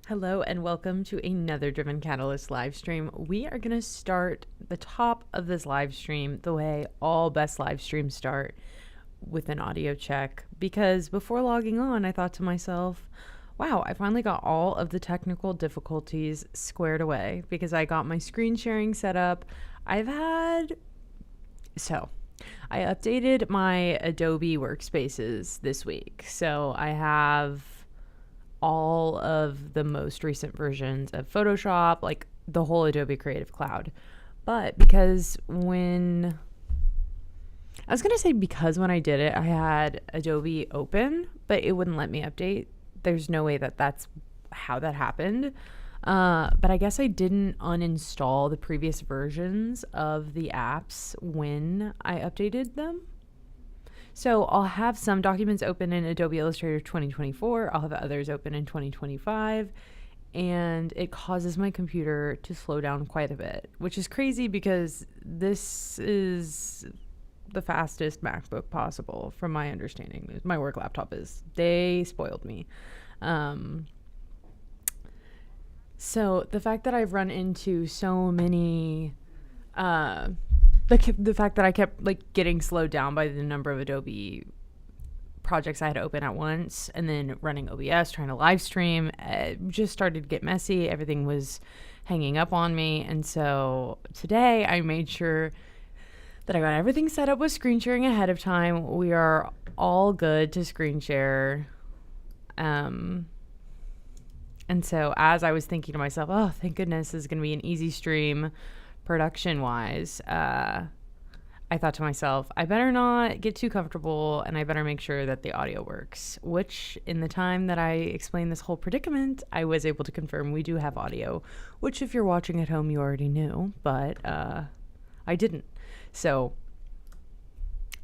Hello and welcome to another Driven Catalyst live stream. We are going to start the top of this live stream the way all best live streams start, with an audio check, because before logging on I thought to myself, wow, I finally got all of the technical difficulties squared away because I got my screen sharing set up. I updated my Adobe workspaces this week. So I have all of the most recent versions of Photoshop, like the whole Adobe Creative Cloud. But because when I did it, I had Adobe open, but it wouldn't let me update. There's no way that that's how that happened. But I guess I didn't uninstall the previous versions of the apps when I updated them. So I'll have some documents open in Adobe Illustrator 2024. I'll have others open in 2025. And it causes my computer to slow down quite a bit, which is crazy because this is the fastest MacBook possible from my understanding. My work laptop is. They spoiled me. So the fact that I've run into so many... The fact that I kept getting slowed down by the number of Adobe projects I had open at once, and then running OBS, trying to live stream, just started to get messy. Everything was hanging up on me. And so today I made sure that I got everything set up with screen sharing ahead of time. We are all good to screen share. And so as I was thinking to myself, oh, thank goodness this is going to be an easy stream production wise, I thought to myself, I better not get too comfortable and I better make sure that the audio works, which in the time that I explained this whole predicament, I was able to confirm we do have audio, which if you're watching at home, you already knew, but I didn't. So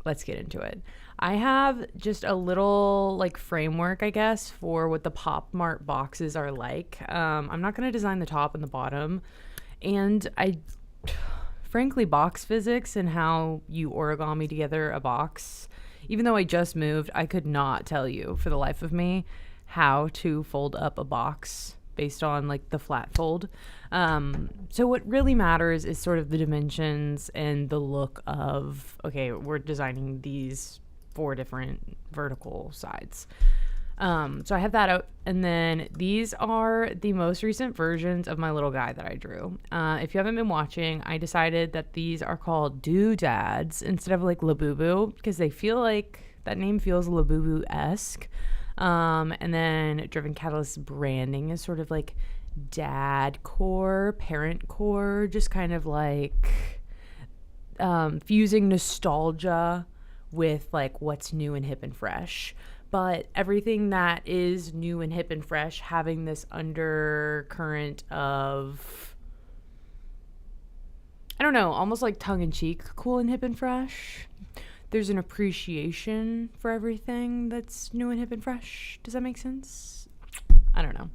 let's get into it. I have just a little framework, I guess, for what the popmart boxes are like. I'm not going to design the top and the bottom. And frankly, box physics and how you origami together a box, even though I just moved, I could not tell you for the life of me how to fold up a box based on the flat fold. So what really matters is sort of the dimensions and the look of, okay, we're designing these 4 different vertical sides. So I have that out, and then these are the most recent versions of my little guy that I drew. If you haven't been watching, I decided that these are called doodads instead of labubu, because they feel that name feels labubu-esque. And then Driven Catalyst branding is sort of dad core, parent core, just kind of fusing nostalgia with what's new and hip and fresh. But everything that is new and hip and fresh having this undercurrent of, I don't know, almost tongue-in-cheek cool and hip and fresh. There's an appreciation for everything that's new and hip and fresh. Does that make sense? I don't know.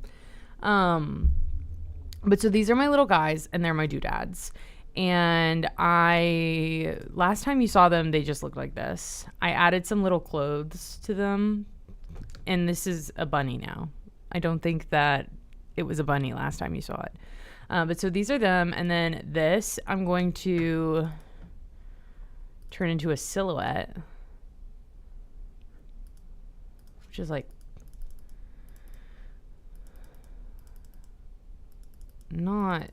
But so these are my little guys, and they're my doodads. And last time you saw them, they just looked like this. I added some little clothes to them, and this is a bunny now. I don't think that it was a bunny last time you saw it. But so these are them, and then this I'm going to turn into a silhouette, which is not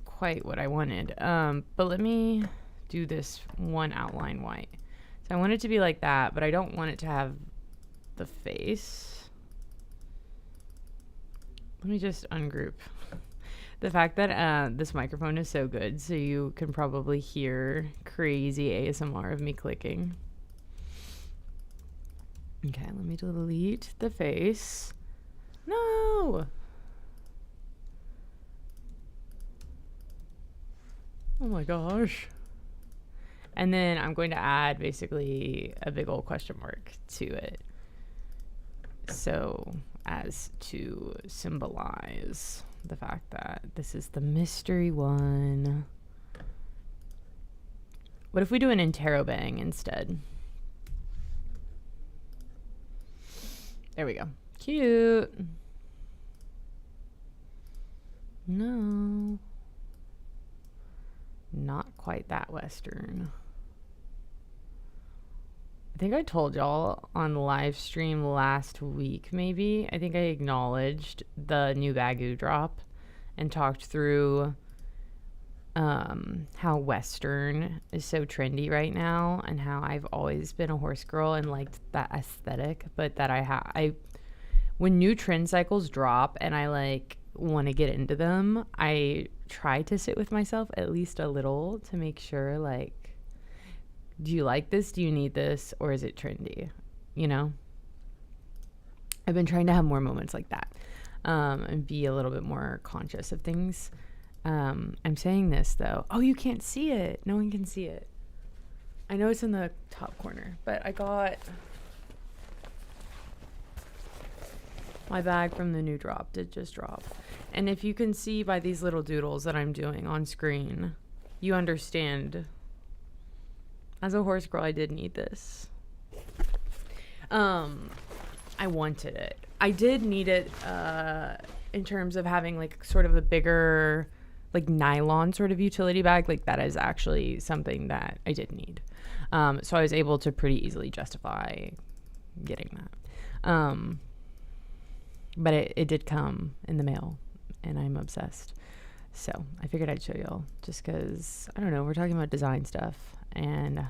quite what I wanted. But let me do this one outline white. So I want it to be like that, but I don't want it to have the face. Let me just ungroup. The fact that this microphone is so good, so you can probably hear crazy ASMR of me clicking. Okay, let me delete the face. No! Oh my gosh. And then I'm going to add basically a big old question mark to it, so as to symbolize the fact that this is the mystery one. What if we do an interrobang instead? There we go. Cute. No. Not quite that Western. I think I told y'all on the live stream last week, maybe. I think I acknowledged the new Bagu drop and talked through how Western is so trendy right now, and how I've always been a horse girl and liked that aesthetic, but that I when new trend cycles drop and I like want to get into them, I try to sit with myself at least a little to make sure, like, do you like this? Do you need this? Or is it trendy? You know? I've been trying to have more moments like that, and be a little bit more conscious of things. I'm saying this though. Oh, you can't see it. No one can see it. I know it's in the top corner, but I got my bag from the new drop. Did just drop. And if you can see by these little doodles that I'm doing on screen, you understand. As a horse girl, I did need this. I wanted it. I did need it in terms of having like sort of a bigger, like nylon sort of utility bag. Like that is actually something that I did need. So I was able to pretty easily justify getting that. But it did come in the mail, and I'm obsessed. So I figured I'd show y'all just because, I don't know, we're talking about design stuff. And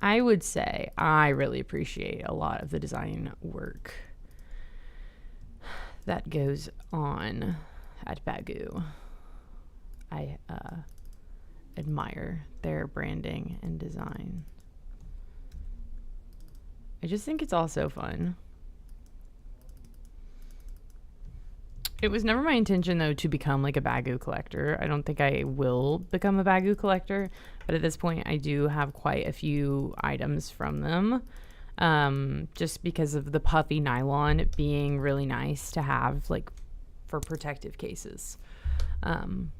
I would say I really appreciate a lot of the design work that goes on at Bagu. I admire their branding and design. I just think it's also fun. It was never my intention, though, to become like a Bagu collector. I don't think I will become a Bagu collector, but at this point I do have quite a few items from them, just because of the puffy nylon being really nice to have like for protective cases. And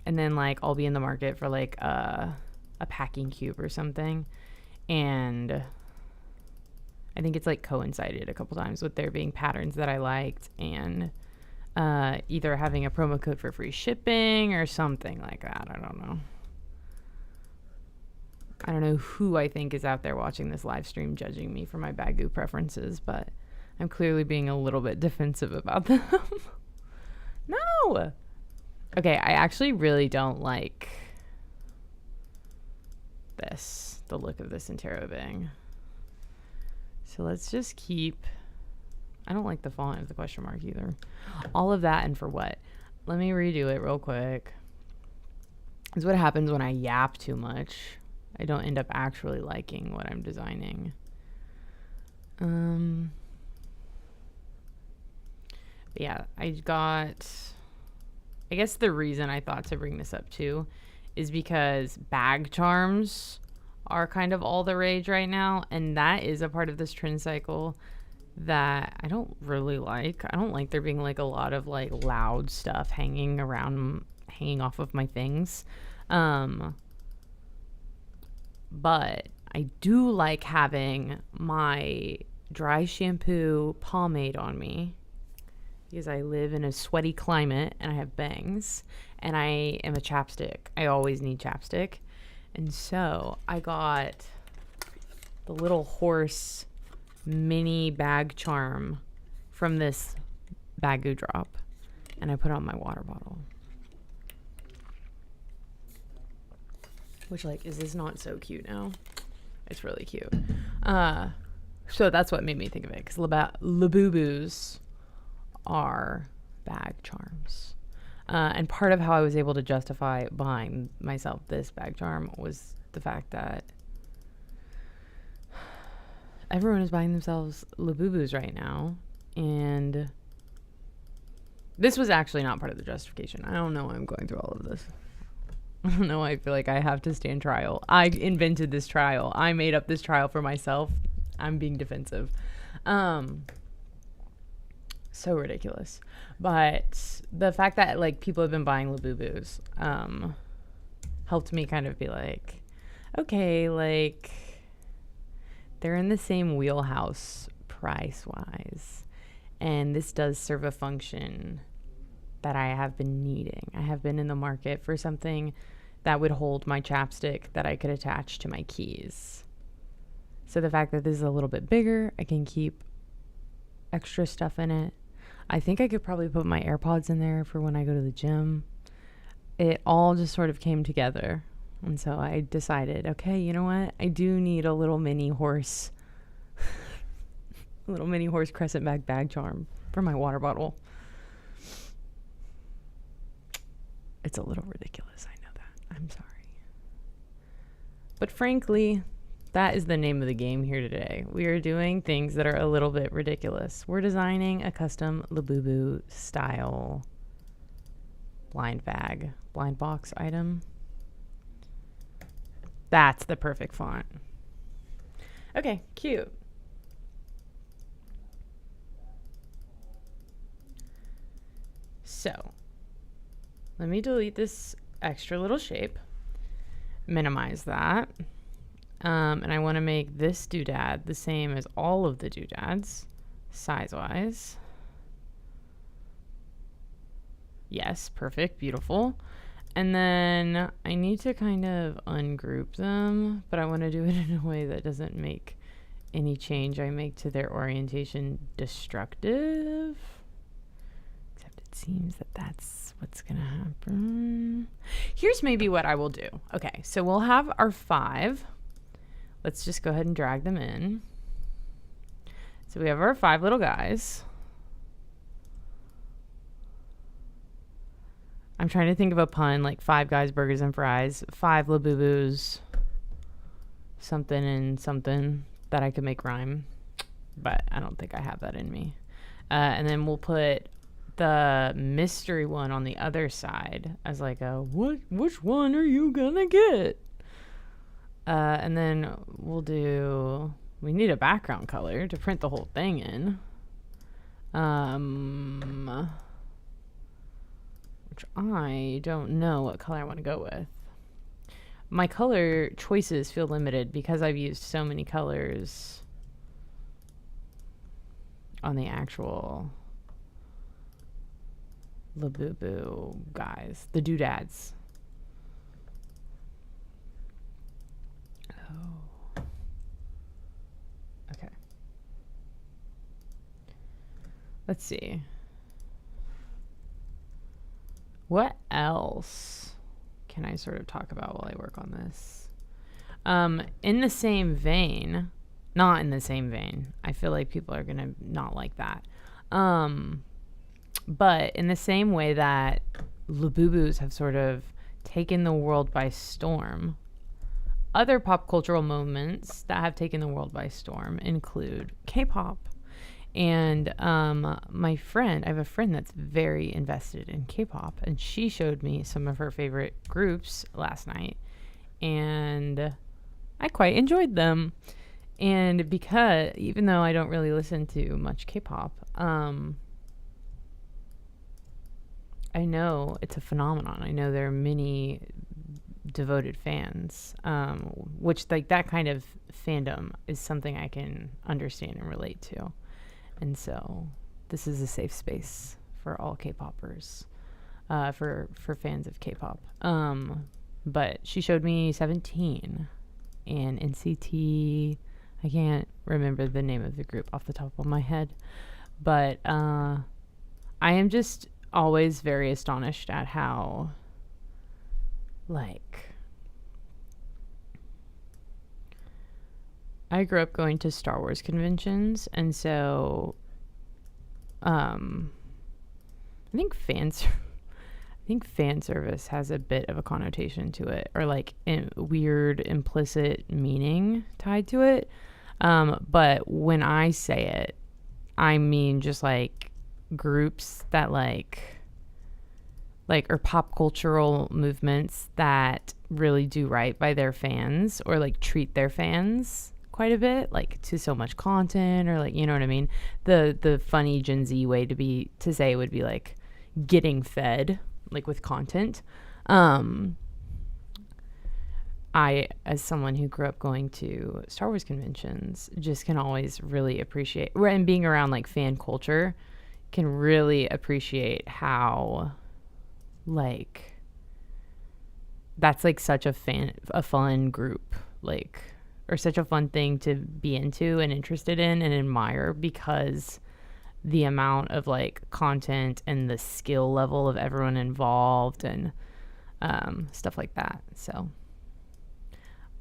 then like I'll be in the market for like a packing cube or something, and I think it's like coincided a couple times with there being patterns that I liked, and either having a promo code for free shipping or something like that. I don't know who I think is out there watching this live stream judging me for my Bagu preferences, but I'm clearly being a little bit defensive about them. No! Okay, I actually really don't like the look of this interrobang. So let's just keep... I don't like the font of the question mark either. All of that, and for what? Let me redo it real quick. This is what happens when I yap too much. I don't end up actually liking what I'm designing. But yeah, I guess the reason I thought to bring this up too is because bag charms are kind of all the rage right now, and that is a part of this trend cycle that I don't really like. I don't like there being like a lot of like loud stuff hanging off of my things. But I do like having my dry shampoo pomade on me because I live in a sweaty climate and I have bangs and I am a chapstick. I always need chapstick. And so I got the little horse mini bag charm from this Bagu drop, and I put it on my water bottle. Which, like, is this not so cute now? It's really cute. So that's what made me think of it, because labubus are bag charms. And part of how I was able to justify buying myself this bag charm was the fact that everyone is buying themselves labubus right now, and this was actually not part of the justification. I don't know why I'm going through all of this. I don't know why I feel like I have to stand trial. I invented this trial. I made up this trial for myself. I'm being defensive. So ridiculous. But the fact that like people have been buying labubus helped me kind of be like, okay, like they're in the same wheelhouse price wise, and this does serve a function that I have been needing. I have been in the market for something that would hold my chapstick that I could attach to my keys. So the fact that this is a little bit bigger, I can keep extra stuff in it. I think I could probably put my AirPods in there for when I go to the gym. It all just sort of came together. And so I decided, okay, you know what? I do need a little mini horse, a little mini horse crescent bag charm for my water bottle. It's a little ridiculous. I know that. I'm sorry. But frankly, that is the name of the game here today. We are doing things that are a little bit ridiculous. We're designing a custom labubu style blind box item. That's the perfect font. Okay, cute. So, let me delete this extra little shape, minimize that. And I want to make this doodad the same as all of the doodads, size-wise. Yes, perfect, beautiful. And then I need to kind of ungroup them, but I want to do it in a way that doesn't make any change I make to their orientation destructive. Except it seems that that's what's going to happen. Here's maybe what I will do. Okay, so we'll have our 5. Let's just go ahead and drag them in. So we have our 5 little guys. I'm trying to think of a pun, like 5 guys, burgers, and fries. 5 labubus, something and something that I could make rhyme. But I don't think I have that in me. And then we'll put the mystery one on the other side as like a, which one are you gonna get? And then we need a background color to print the whole thing in. Which I don't know what color I want to go with. My color choices feel limited because I've used so many colors on the actual labubu guys, the doodads. Oh. Okay. Let's see. What else can I sort of talk about while I work on this? In the same vein, not in the same vein. I feel like people are going to not like that. But in the same way that labubus have sort of taken the world by storm, other pop cultural moments that have taken the world by storm include K-pop. And I have a friend that's very invested in K-pop, and she showed me some of her favorite groups last night, and I quite enjoyed them. And because, even though I don't really listen to much K-pop, I know it's a phenomenon. I know there are many devoted fans, which like that kind of fandom is something I can understand and relate to. And so this is a safe space for all K-poppers, for fans of K-pop. But she showed me 17 and NCT. I can't remember the name of the group off the top of my head. But I am just always very astonished at how, like, I grew up going to Star Wars conventions, and so I think fan service has a bit of a connotation to it, or like a weird implicit meaning tied to it. But when I say it, I mean just like groups that like or pop cultural movements that really do right by their fans, or like treat their fans quite a bit, like to so much content, or like, you know what I mean? The funny Gen Z way to say would be like getting fed, like with content. I, as someone who grew up going to Star Wars conventions, just can always really appreciate, and being around like fan culture can really appreciate how, like, that's like such a fun group, like, or such a fun thing to be into and interested in and admire, because the amount of like content and the skill level of everyone involved and stuff like that. So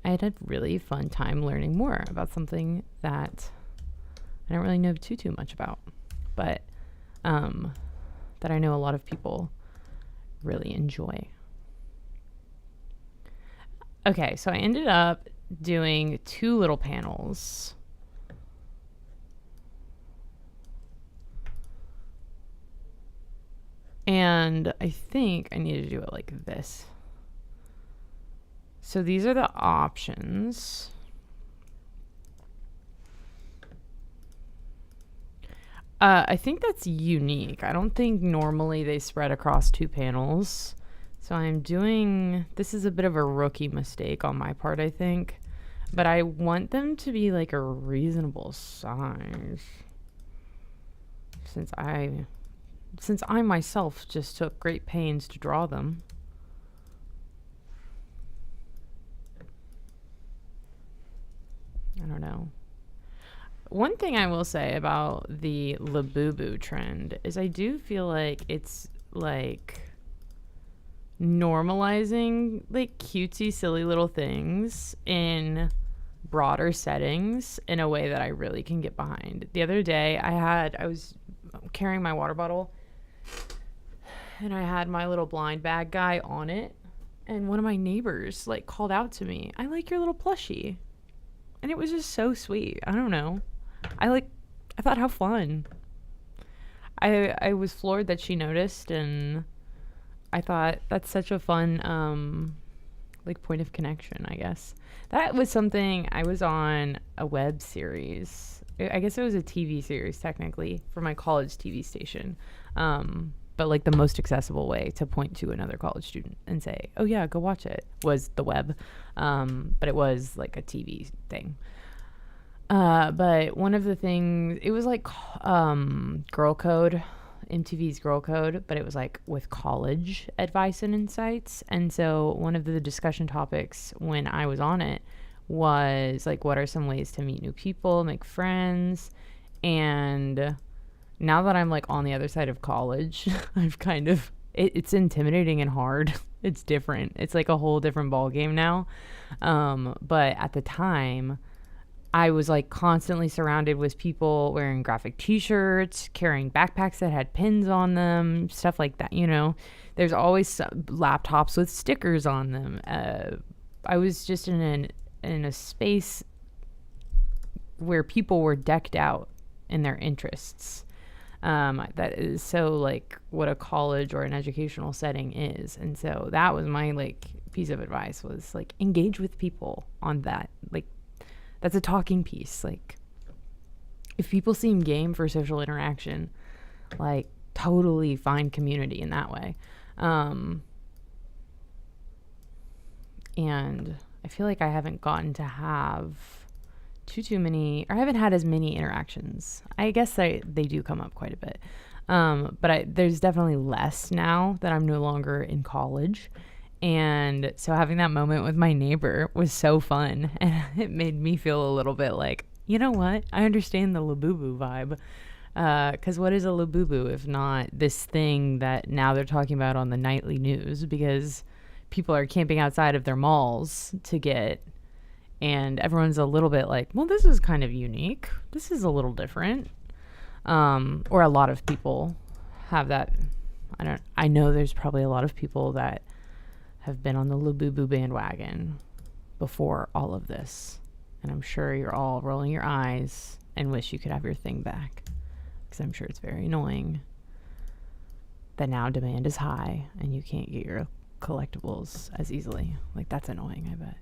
I had a really fun time learning more about something that I don't really know too much about, but that I know a lot of people really enjoy. Okay, so I ended up doing 2 little panels. And I think I need to do it like this. So these are the options. I think that's unique. I don't think normally they spread across 2 panels. So I'm doing, this is a bit of a rookie mistake on my part, I think. But I want them to be like a reasonable size. Since I myself just took great pains to draw them. I don't know. One thing I will say about the labubu trend is I do feel like it's like normalizing like cutesy, silly little things in broader settings in a way that I really can get behind. The other day I was carrying my water bottle and I had my little blind bag guy on it, and one of my neighbors like called out to me, "I like your little plushie." And it was just so sweet. I don't know. I thought, how fun. I was floored that she noticed, and I thought that's such a fun like point of connection, I guess. That was something. I was on a web series. I guess it was a TV series technically for my college TV station. But like the most accessible way to point to another college student and say, "Oh yeah, go watch it," was the web. But it was like a TV thing. But one of the things, it was like Girl Code, MTV's Girl Code, but it was like with college advice and insights. And so one of the discussion topics when I was on it was like, what are some ways to meet new people, make friends? And now that I'm like on the other side of college, I've kind of, it's intimidating and hard. It's different. It's like a whole different ball game now. But at the time, I was like constantly surrounded with people wearing graphic t-shirts, carrying backpacks that had pins on them, stuff like that. You know, there's always laptops with stickers on them. I was just in a space where people were decked out in their interests. That is so like what a college or an educational setting is. And so that was my like piece of advice, was like engage with people on that. Like that's a talking piece. Like if people seem game for social interaction, like totally find community in that way. And I feel like I haven't gotten to have too many, or I haven't had as many interactions. I guess they do come up quite a bit. But there's definitely less now that I'm no longer in college. And so having that moment with my neighbor was so fun. And it made me feel a little bit like, you know what? I understand the labubu vibe. Because what is a labubu if not this thing that now they're talking about on the nightly news, because people are camping outside of their malls to get, and everyone's a little bit like, well, this is kind of unique. This is a little different. Or a lot of people have that. I know there's probably a lot of people that have been on the labubu bandwagon before all of this. And I'm sure you're all rolling your eyes and wish you could have your thing back. Because I'm sure it's very annoying that now demand is high and you can't get your collectibles as easily. Like, that's annoying, I bet.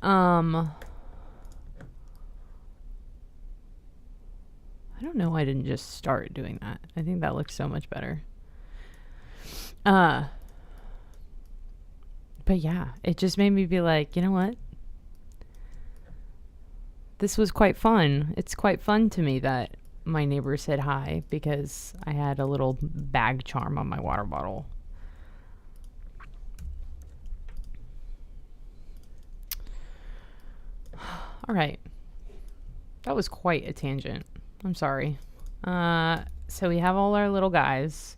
I don't know why I didn't just start doing that. I think that looks so much better. But yeah, it just made me be like, you know what? This was quite fun. It's quite fun to me that my neighbor said hi because I had a little bag charm on my water bottle. All right. That was quite a tangent. I'm sorry. So we have all our little guys.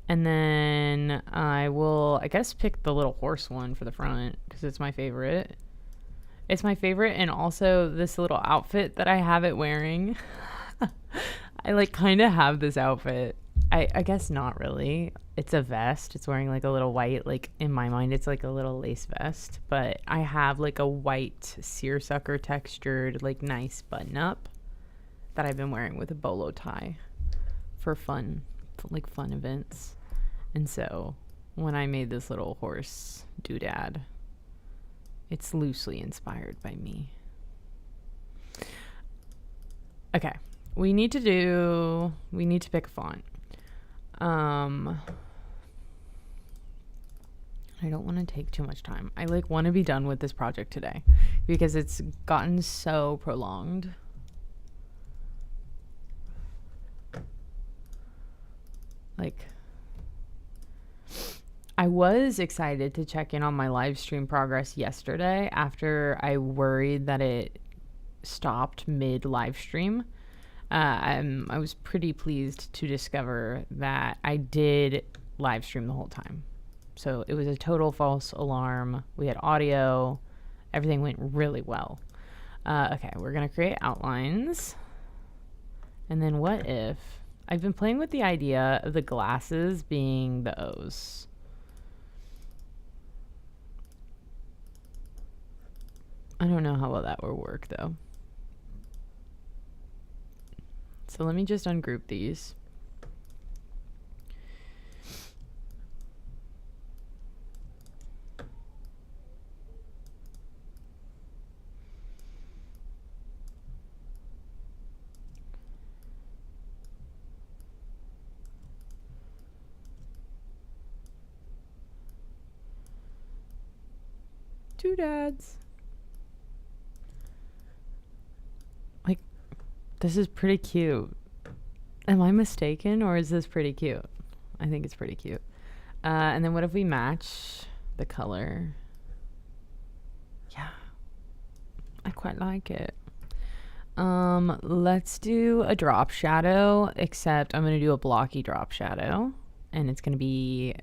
And then I will, I guess, pick the little horse one for the front because it's my favorite. It's my favorite, and also this little outfit that I have it wearing. I like kind of have this outfit. I guess not really. It's a vest. It's wearing like a little white, like in my mind, it's like a little lace vest. But I have like a white seersucker textured, like nice button up that I've been wearing with a bolo tie for fun, like fun events. And so when I made this little horse doodad, it's loosely inspired by me. Okay, we need to pick a font. I don't want to take too much time. I like want to be done with this project today because it's gotten so prolonged. Like, I was excited to check in on my live stream progress yesterday after I worried that it stopped mid live stream. I was pretty pleased to discover that I did live stream the whole time. So it was a total false alarm. We had audio. Everything went really well. Okay, we're going to create outlines. And then what if... I've been playing with the idea of the glasses being the O's. I don't know how well that will work, though. So let me just ungroup these. Doodads. Like, this is pretty cute. Am I mistaken, or is this pretty cute? I think it's pretty cute. And then what if we match the color? Yeah, I quite like it. Let's do a drop shadow, except I'm going to do a blocky drop shadow, and it's going to be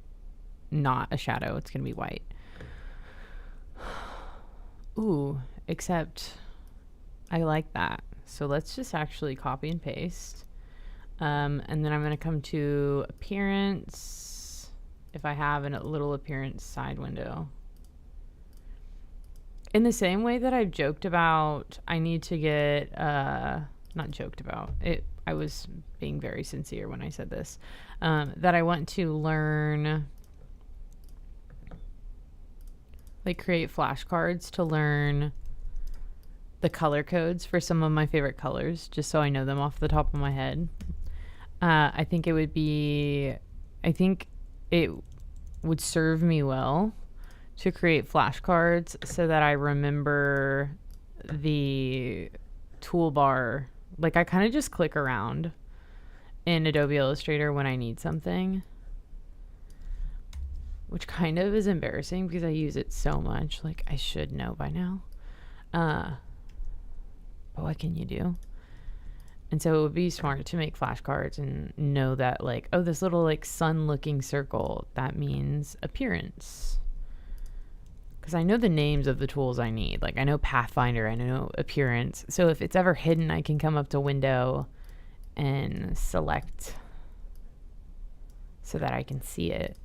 not a shadow. It's going to be white. Ooh, except I like that. So let's just actually copy and paste. And then I'm going to come to appearance. If I have a little appearance side window. In the same way that I've joked about, I need to get, not joked about, I was being very sincere when I said this, that I want to learn, like create flashcards to learn the color codes for some of my favorite colors, just so I know them off the top of my head. I think it would serve me well to create flashcards so that I remember the toolbar. Like, I kind of just click around in Adobe Illustrator when I need something, which kind of is embarrassing because I use it so much. Like, I should know by now. But what can you do? And so it would be smart to make flashcards and know that, like, oh, this little, like, sun-looking circle, that means appearance. Because I know the names of the tools I need. Like, I know Pathfinder, I know appearance. So if it's ever hidden, I can come up to window and select so that I can see it.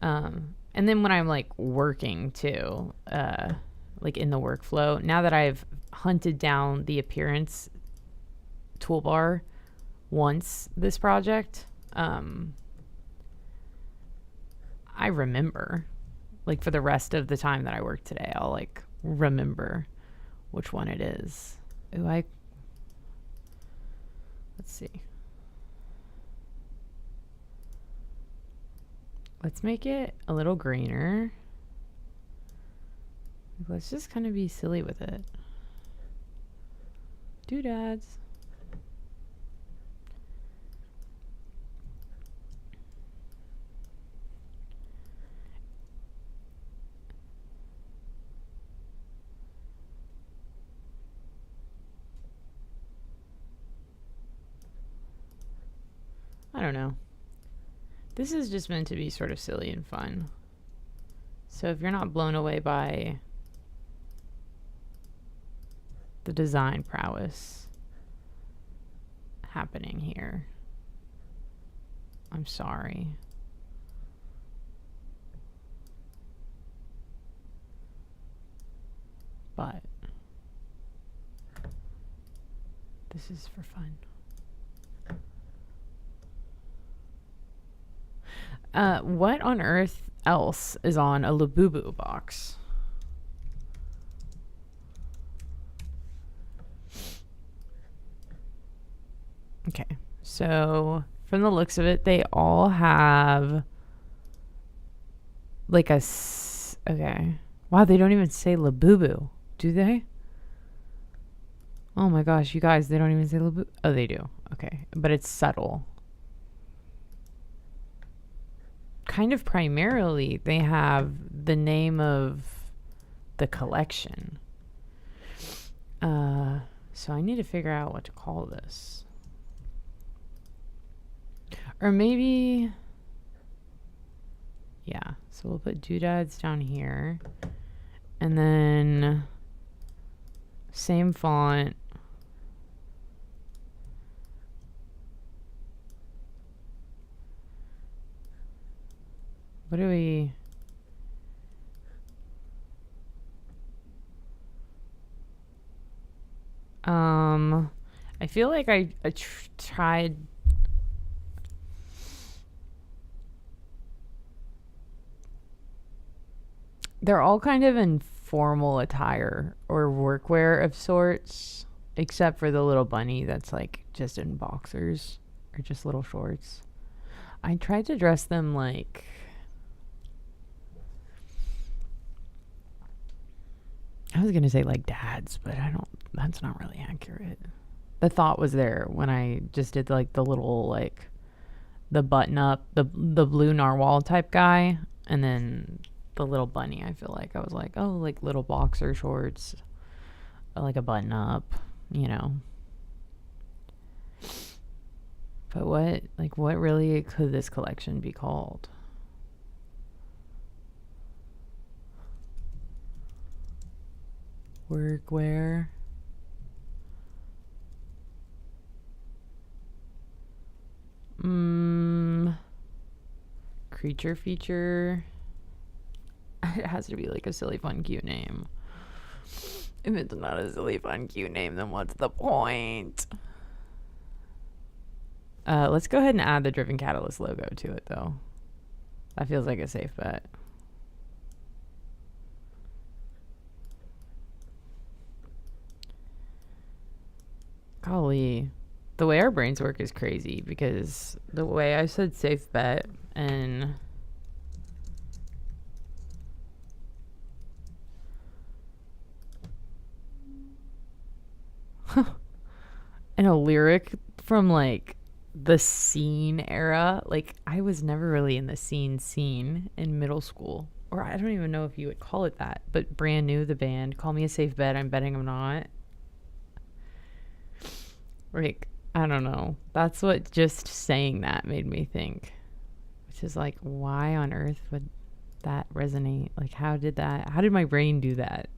And then when I'm, like, working, too, like, in the workflow, now that I've hunted down the appearance toolbar once this project, I remember, like, for the rest of the time that I work today, I'll like remember which one it is. Ooh, let's see. Let's make it a little greener. Let's just kind of be silly with it. Doodads. I don't know. This is just meant to be sort of silly and fun. So if you're not blown away by the design prowess happening here, I'm sorry. But this is for fun. What on earth else is on a labubu box? Okay, so from the looks of it, they all have like a okay. Wow, they don't even say labubu, do they? Oh my gosh, you guys, they don't even say labubu. Oh, they do. Okay, but it's subtle. Kind of primarily, they have the name of the collection. So I need to figure out what to call this. Or maybe, yeah, so we'll put doodads down here. And then same font. What do we... I feel like I tried... They're all kind of in formal attire or workwear of sorts, except for the little bunny that's like just in boxers or just little shorts. I tried to dress them like... I was going to say like dads, but that's not really accurate. The thought was there when I just did like the little, like the button up, the blue narwhal type guy. And then the little bunny, I feel like I was like, oh, like little boxer shorts, like a button up, you know. But what really could this collection be called? Workwear. Creature feature. It has to be like a silly, fun, cute name. If it's not a silly, fun, cute name, then what's the point? Let's go ahead and add the Driven Catalyst logo to it, though. That feels like a safe bet. Golly, the way our brains work is crazy, because the way I said safe bet and and a lyric from like the scene era, like I was never really in the scene in middle school, or I don't even know if you would call it that, but Brand New, the band, call me a safe bet, I'm betting I'm not. Like, I don't know. That's what just saying that made me think. Which is like, why on earth would that resonate? Like, how did my brain do that?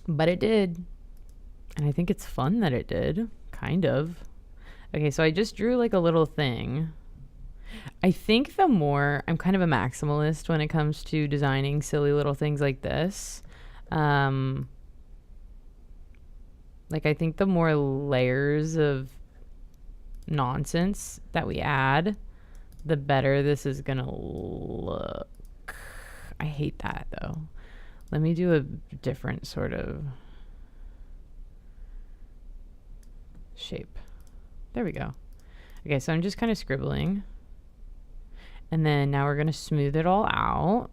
But it did. And I think it's fun that it did. Kind of. Okay, so I just drew like a little thing. I think the more, I'm kind of a maximalist when it comes to designing silly little things like this. Like, I think the more layers of nonsense that we add, the better this is going to look. I hate that, though. Let me do a different sort of shape. There we go. Okay, so I'm just kind of scribbling. And then now we're going to smooth it all out.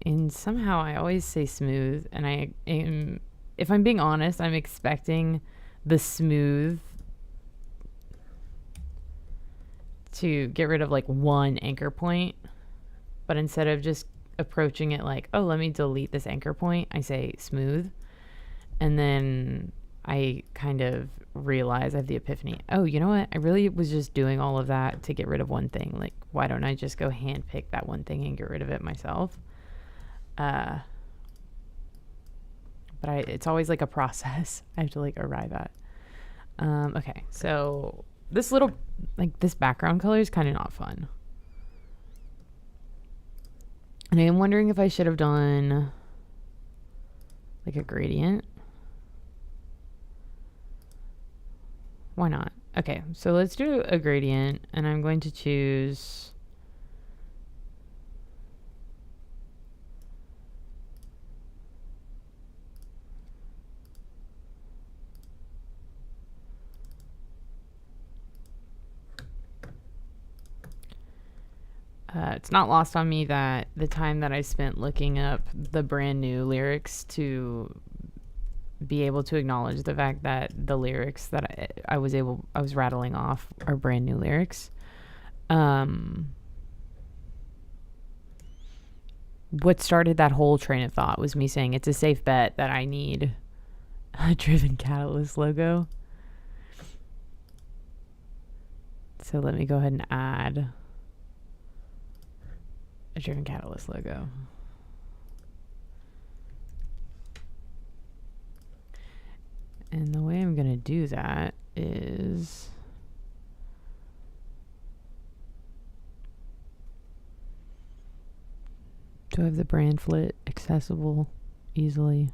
And somehow I always say smooth, and if I'm being honest, I'm expecting the smooth to get rid of like one anchor point, but instead of just approaching it like, oh, let me delete this anchor point, I say smooth. And then I kind of realized, I have the epiphany, oh, you know what? I really was just doing all of that to get rid of one thing. Like, why don't I just go hand pick that one thing and get rid of it myself? But it's always like a process I have to like arrive at. Okay, so this little, like this background color is kind of not fun. And I am wondering if I should have done like a gradient. Why not? Okay, so let's do a gradient, and I'm going to choose it's not lost on me that the time that I spent looking up the brand new lyrics to be able to acknowledge the fact that the lyrics that I was rattling off are brand new lyrics. What started that whole train of thought was me saying it's a safe bet that I need a Driven Catalyst logo. So let me go ahead and add a Driven Catalyst logo. And the way I'm going to do that is do I have the brand flit accessible easily?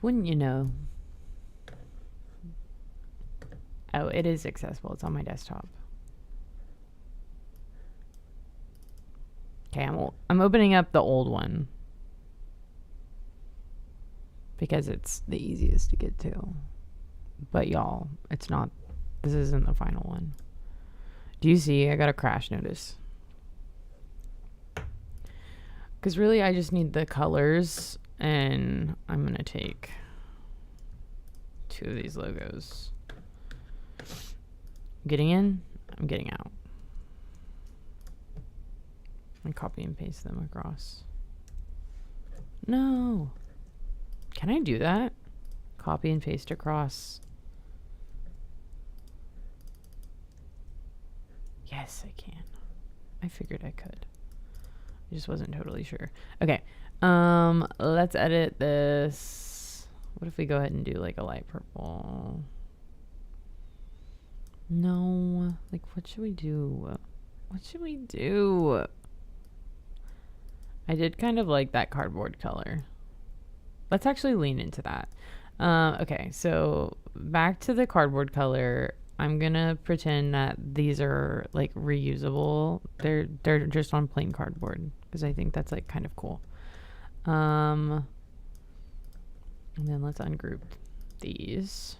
Wouldn't you know? Oh, it is accessible. It's on my desktop. Okay, I'm opening up the old one because it's the easiest to get to. But y'all, it's not. This isn't the final one. Do you see? I got a crash notice. Because really, I just need the colors, and I'm going to take 2 of these logos. I'm getting in, I'm getting out. And copy and paste them across. No. Can I do that? Copy and paste across. Yes, I can. I figured I could. I just wasn't totally sure. Okay. Let's edit this. What if we go ahead and do like a light purple? No. Like, what should we do? What should we do? I did kind of like that cardboard color. Let's actually lean into that. Okay, so back to the cardboard color. I'm gonna pretend that these are like reusable. They're just on plain cardboard because I think that's like kind of cool. And then let's ungroup these.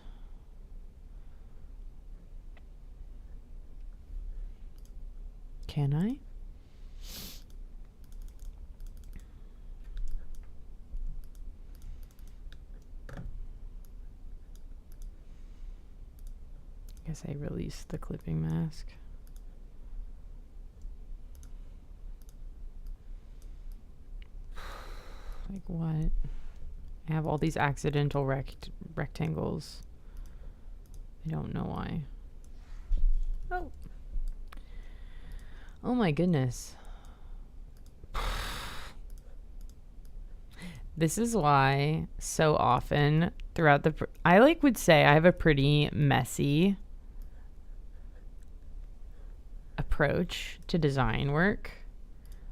Can I? Guess I released the clipping mask. Like what? I have all these accidental rectangles. I don't know why. Oh. Oh my goodness. This is why so often throughout the... I like would say I have a pretty messy approach to design work.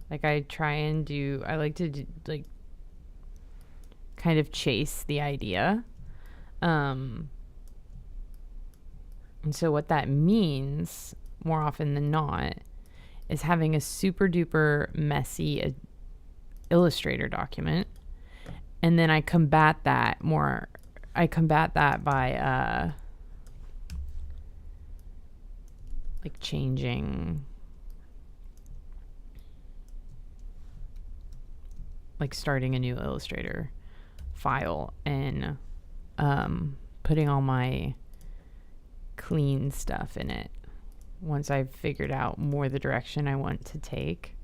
Like I try and do... I like to do, like kind of chase the idea. And so what that means more often than not is having a super duper messy Illustrator document. And then I combat that by like changing, like starting a new Illustrator file and putting all my clean stuff in it once I've figured out more the direction I want to take.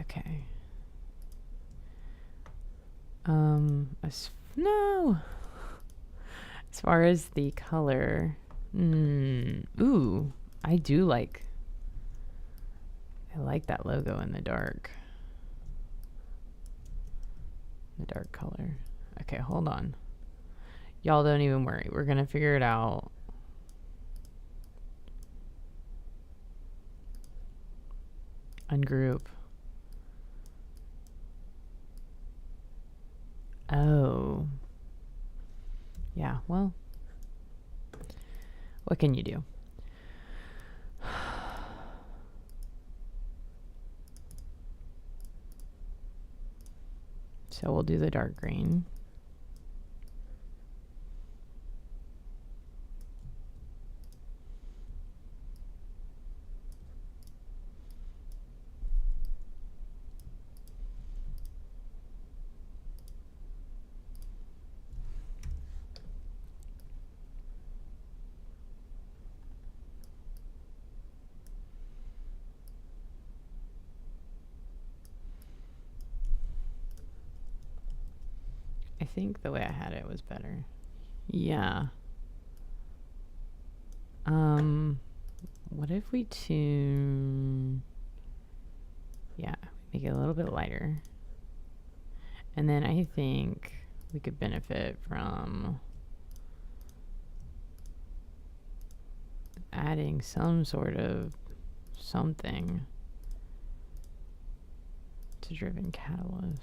Okay. No. As far as the color, ooh, I like that logo in the dark color. Okay, hold on. Y'all don't even worry. We're going to figure it out. Ungroup. Oh. Yeah, well, what can you do? So we'll do the dark green. I think the way I had it was better. Yeah. What if we make it a little bit lighter. And then I think we could benefit from adding some sort of something to driven catalyst.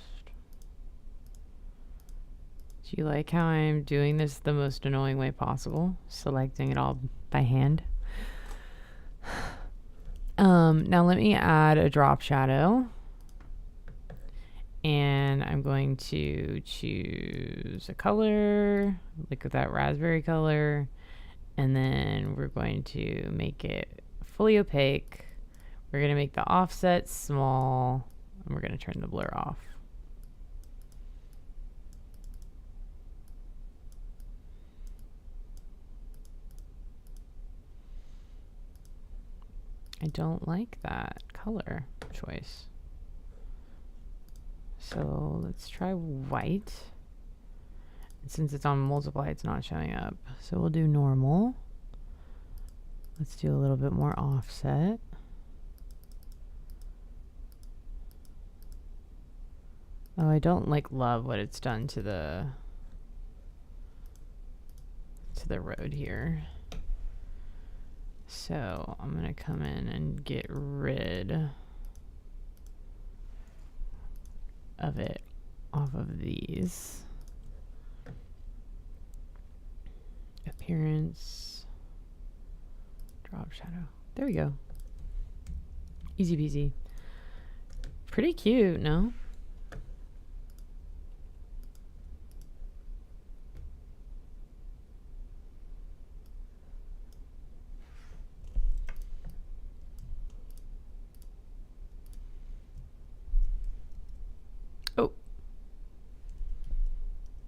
Do you like how I'm doing this the most annoying way possible? Selecting it all by hand. Now let me add a drop shadow. And I'm going to choose a color, like with that raspberry color. And then we're going to make it fully opaque. We're going to make the offset small. And we're going to turn the blur off. I don't like that color choice. So let's try white. And since it's on multiply, it's not showing up. So we'll do normal. Let's do a little bit more offset. Oh, I don't love what it's done to the road here. So I'm going to come in and get rid of it off of these. Appearance, drop shadow. There we go. Easy peasy. Pretty cute, no?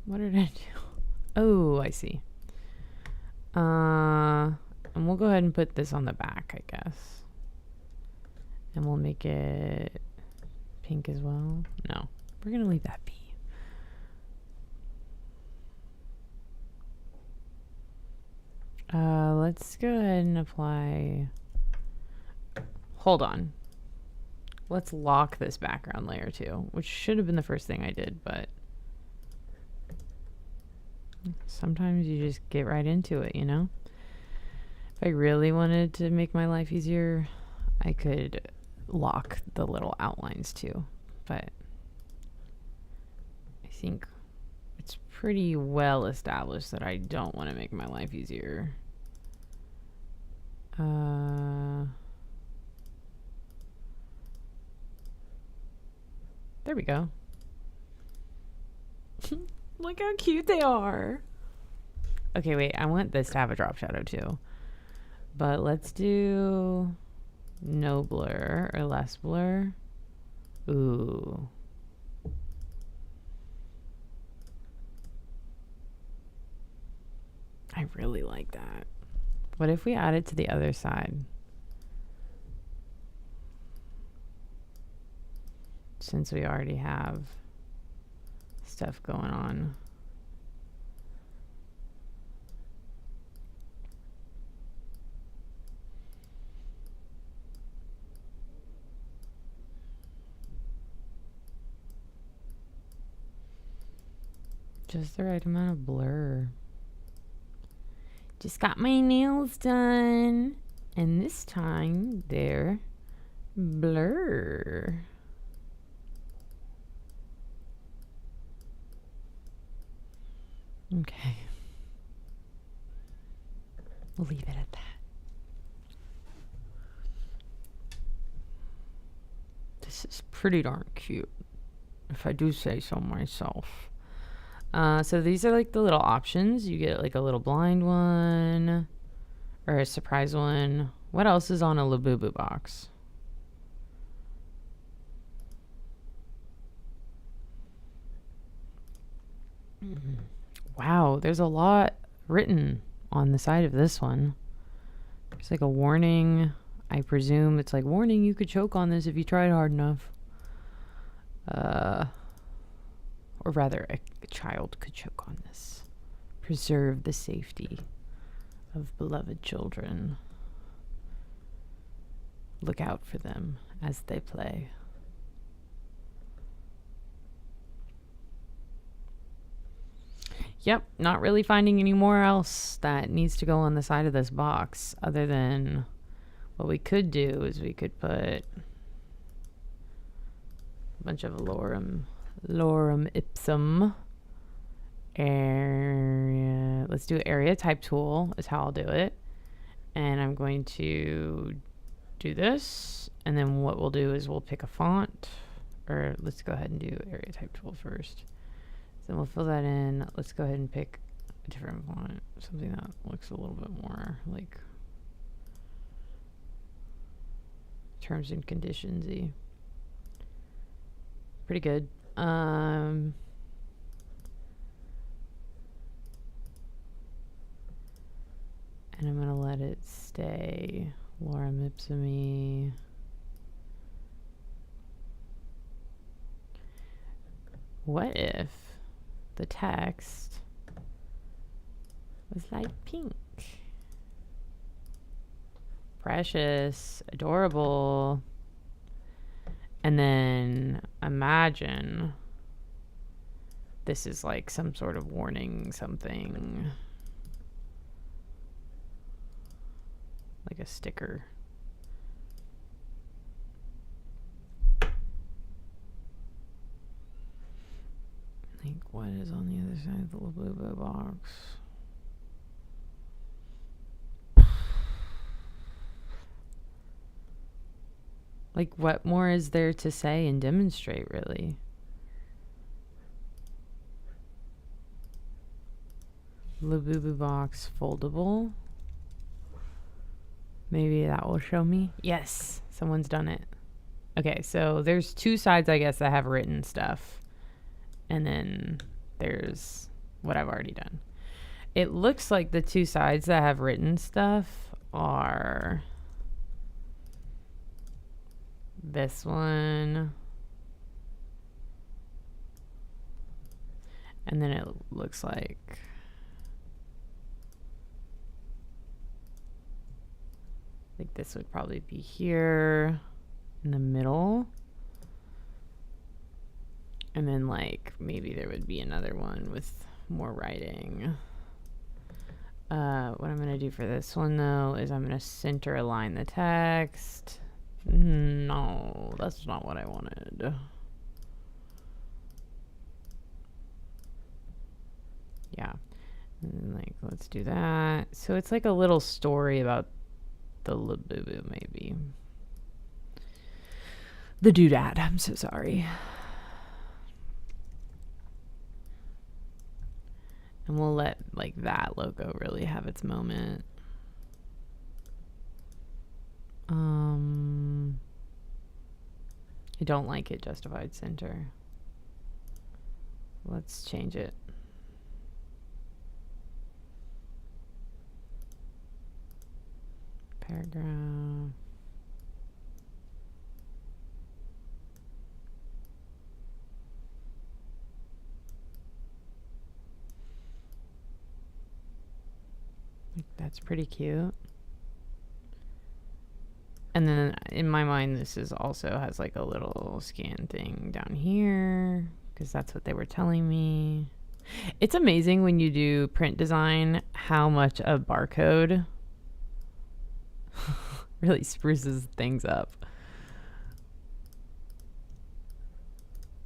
What did I do? Oh, I see. And we'll go ahead and put this on the back, I guess. And we'll make it pink as well. No, we're going to leave that be. Let's go ahead and apply. Hold on. Let's lock this background layer too, which should have been the first thing I did, but sometimes you just get right into it, you know? If I really wanted to make my life easier, I could lock the little outlines too, but I think it's pretty well established that I don't want to make my life easier. There we go. Look how cute they are. Okay, wait, I want this to have a drop shadow too. But let's do no blur or less blur. Ooh. I really like that. What if we add it to the other side? since we already have stuff going on. Just the right amount of blur. Just got my nails done, and this time they're blur. Okay. We'll leave it at that. This is pretty darn cute, if I do say so myself. So these are like the little options. You get like a little blind one or a surprise one. What else is on a labubu box? Wow, there's a lot written on the side of this one. It's like a warning. I presume it's like, warning, you could choke on this if you tried hard enough. Or rather, a child could choke on this. Preserve the safety of beloved children. Look out for them as they play. Yep, not really finding any more else that needs to go on the side of this box, other than what we could do is we could put a bunch of lorem ipsum area. Let's do area type tool is how I'll do it. And I'm going to do this, and then what we'll do is we'll pick a font, or let's go ahead and do area type tool first. Then we'll fill that in. Let's go ahead and pick a different font, something that looks a little bit more like terms and conditions-y. Pretty good. And I'm gonna let it stay lorem ipsum-y. What if the text was like pink? Precious, adorable. And then imagine this is like some sort of warning, something like a sticker. Like, what is on the other side of the labubu box? Like, what more is there to say and demonstrate, really? Labubu box foldable. Maybe that will show me. Yes, someone's done it. Okay, so there's two sides, I guess, that have written stuff. And then there's what I've already done. It looks like the two sides that have written stuff are this one, and then it looks like this would probably be here in the middle, and then like maybe there would be another one with more writing. What I'm gonna do for this one though is I'm gonna center align the text. No, that's not what I wanted. Yeah, and then, like, let's do that. So it's like a little story about the labubu, maybe. The doodad, I'm so sorry. And we'll let like that logo really have its moment. I don't like it justified center. Let's change it. Paragraph. That's pretty cute. And then in my mind, this is also has like a little scan thing down here because that's what they were telling me. It's amazing when you do print design how much a barcode really spruces things up.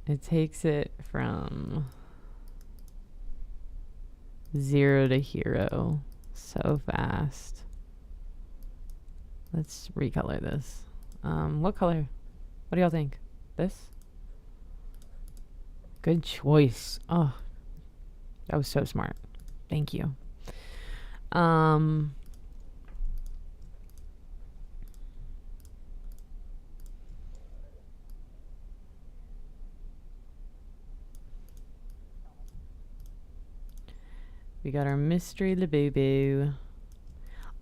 It takes it from 0 to hero so fast. Let's recolor this. What color? What do y'all think? This? Good choice. Oh, that was so smart. Thank you. We got our mystery labubu.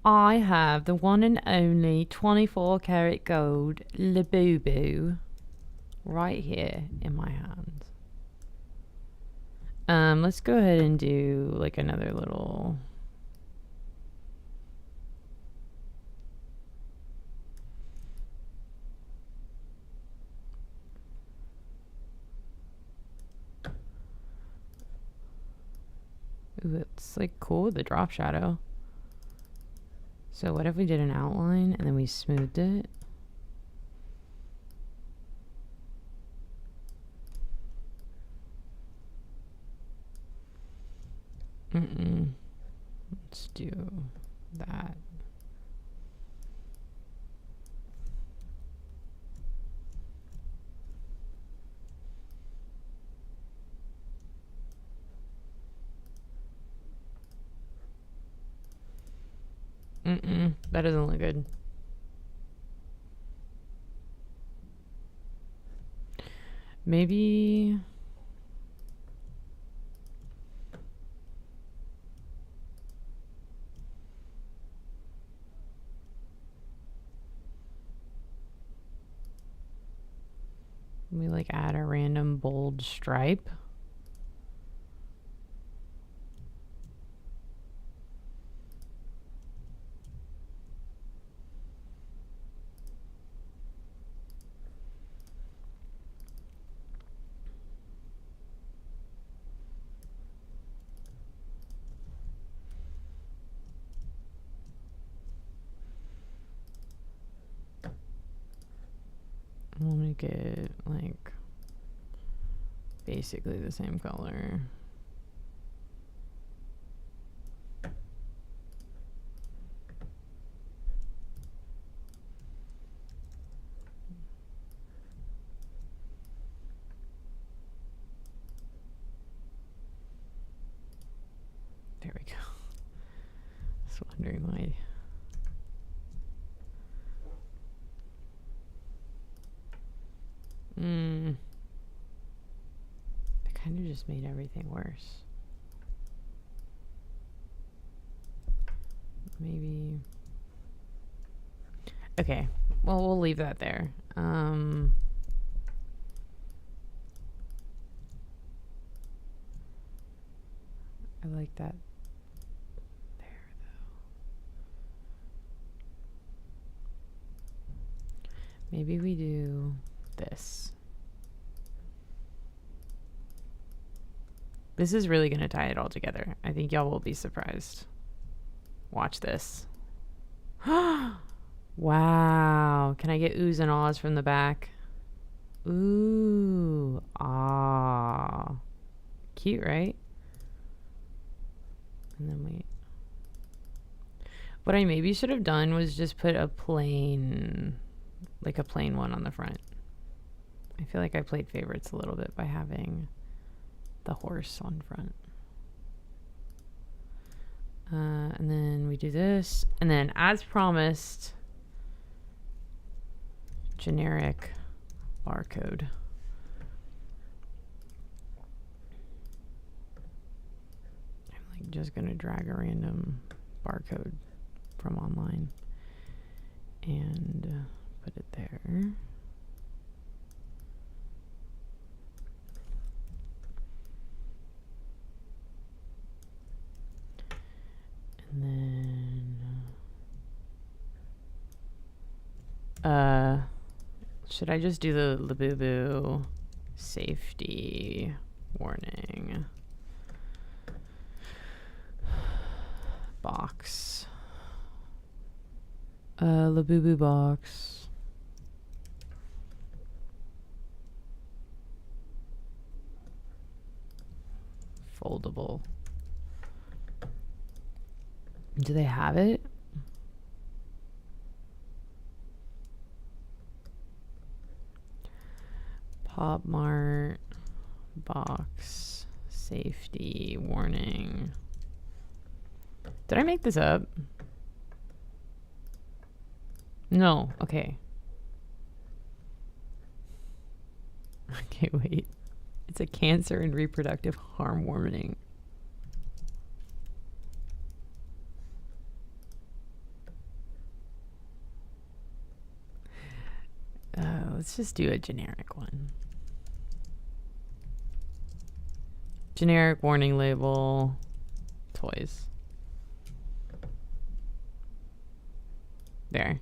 I have the one and only 24 karat gold labubu right here in my hands. Let's go ahead and do like another little ooh, it's like cool with the drop shadow. So what if we did an outline and then we smoothed it? Let's do that. That doesn't look good. Maybe we like add a random bold stripe. We'll make it like basically the same color. There we go. Just wondering why. It kind of just made everything worse. Maybe. Okay. Well, we'll leave that there. I like that there, though. Maybe we do this. This is really going to tie it all together. I think y'all will be surprised. Watch this. Wow. Can I get oohs and ahs from the back? Ooh. Ah. Cute, right? And then wait. What I maybe should have done was just put a plain, like a plain one on the front. I feel like I played favorites a little bit by having the horse on front. And then we do this. And then as promised, generic barcode. I'm like just gonna drag a random barcode from online and put it there. And then Should I just do the labubu safety warning box? Labubu box. Foldable. Do they have it? Popmart box safety warning. Did I make this up? No. Okay. Okay, wait. It's a cancer and reproductive harm warning. Let's just do a generic one. Generic warning label, toys. There.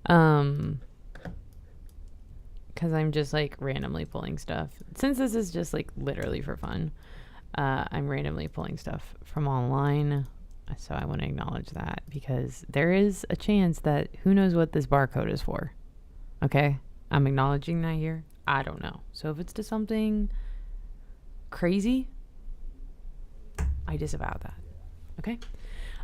Because I'm just like randomly pulling stuff. Since this is just like literally for fun, I'm randomly pulling stuff from online. So I want to acknowledge that because there is a chance that who knows what this barcode is for. Okay? I'm acknowledging that here. I don't know. So if it's to something crazy, I disavow that. Okay?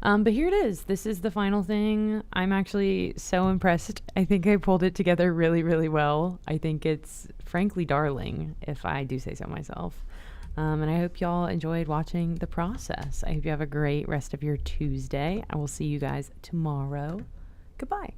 But here it is. This is the final thing. I'm actually so impressed. I think I pulled it together really, really well. I think it's frankly darling, if I do say so myself. And I hope y'all enjoyed watching the process. I hope you have a great rest of your Tuesday. I will see you guys tomorrow. Goodbye.